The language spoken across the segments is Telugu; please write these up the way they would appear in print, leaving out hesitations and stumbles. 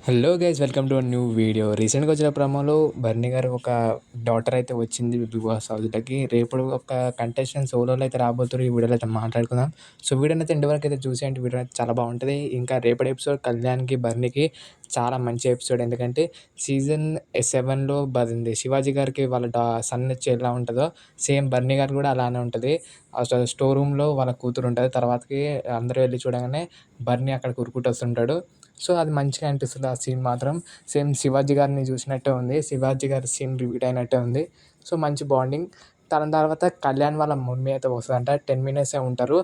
Hello guys, welcome to new video. రీసెంట్గా వచ్చిన ప్రోమోలో బర్నీ గారు ఒక డాటర్ అయితే వచ్చింది బిగ్ బాస్ హౌస్లోకి. రేపు ఒక కంటెస్టెంట్ సోలోలో అయితే రాబోతున్నారు. ఈ వీడియోలో అయితే మాట్లాడుకుందాం. సో వీడియోని అయితే ఎండ్ వరకు అయితే చూసేయండి. వీడియో అయితే చాలా బాగుంటుంది. ఇంకా రేపటి ఎపిసోడ్ కళ్యాణ్కి బర్నీకి చాలా మంచి ఎపిసోడ్. ఎందుకంటే సీజన్ 7లో బరింది శివాజీ గారికి వాళ్ళ సన్ వచ్చి ఎలా ఉంటుందో సేమ్ బర్నీ గారు కూడా అలానే ఉంటుంది. స్టోర్ రూమ్లో వాళ్ళ కూతురు ఉంటుంది. తర్వాతకి అందరూ వెళ్ళి చూడగానే బర్నీ అక్కడ ఉరుకుంటూ వస్తుంటాడు. సో అది మంచిగా అనిపిస్తుంది ఆ సీన్ మాత్రం. సేమ్ శివాజీ గారిని చూసినట్టే ఉంది. శివాజీ గారి సీన్ రిపీట్ అయినట్టే ఉంది. సో మంచి బాండింగ్. దాని తర్వాత కళ్యాణ్ వాళ్ళ మమ్మీ అయితే వస్తుందంట. 10 మినిట్సే ఉంటారు.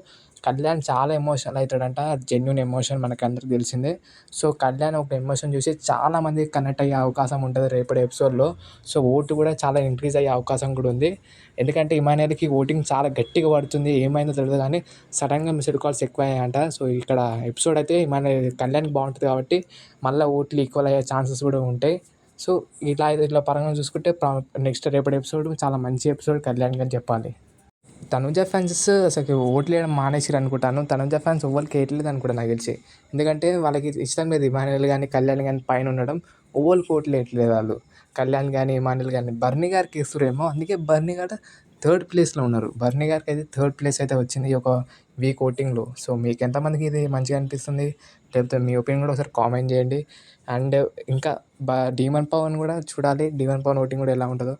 కళ్యాణ్ చాలా ఎమోషనల్ అవుతాడంట. జెన్యూన్ ఎమోషన్ మనకందరికి తెలిసిందే. సో కళ్యాణ్ ఒక ఎమోషన్ చూసి చాలామంది కనెక్ట్ అయ్యే అవకాశం ఉంటుంది రేపటి ఎపిసోడ్లో. సో ఓటు కూడా చాలా ఇంక్రీజ్ అయ్యే అవకాశం కూడా ఉంది. ఎందుకంటే ఇమాన్యుయల్‌కి ఓటింగ్ చాలా గట్టిగా పడుతుంది. ఏమైందో తెలీదు కానీ సడన్గా మిస్డ్ కాల్స్ ఎక్కువయ్యాయంట. సో ఇక్కడ ఎపిసోడ్ అయితే కళ్యాణ్‌కి బాగుంటుంది కాబట్టి మళ్ళీ ఓట్లు ఈక్వల్ అయ్యే ఛాన్సెస్ కూడా ఉంటాయి. సో ఇట్లా పరంగా చూసుకుంటే నెక్స్ట్ రేపటి ఎపిసోడ్ చాలా మంచి ఎపిసోడ్ కళ్యాణ్‌కి అని చెప్పాలి. తనుజ ఫ్యాన్స్ అసలు ఓట్లేయడం మానేసిర్రు అనుకుంటాను. తనుజ ఫ్యాన్స్ ఎవ్వరికి వేయట్లేదు అనుకుంటా నాకు తెలిసి. ఎందుకంటే వాళ్ళకి ఇష్టం లేదు ఇమాన్యుయల్ కానీ, కళ్యాణ్ కానీ పైన ఉండడం. ఎవ్వరికి ఓట్లు వేయట్లేదు వాళ్ళు. కళ్యాణ్ కానీ, ఇమాన్యుయల్ కానీ. బర్నీ గారికి వేస్తుర్రేమో. అందుకే బర్నీ గారు థర్డ్ ప్లేస్‌లో ఉన్నారు. బర్నీ గారికి అయితే థర్డ్ ప్లేస్ అయితే వచ్చింది ఒక వీక్ ఓటింగ్‌లో. సో మీకు ఎంతమందికి ఇది మంచిగా అనిపిస్తుంది? లేకపోతే మీ ఒపీనియన్ కూడా ఒకసారి కామెంట్ చేయండి. అండ్ ఇంకా డీమన్ పవన్ కూడా చూడాలి. డీమన్ పవన్ ఓటింగ్ కూడా ఎలా ఉంటుందో.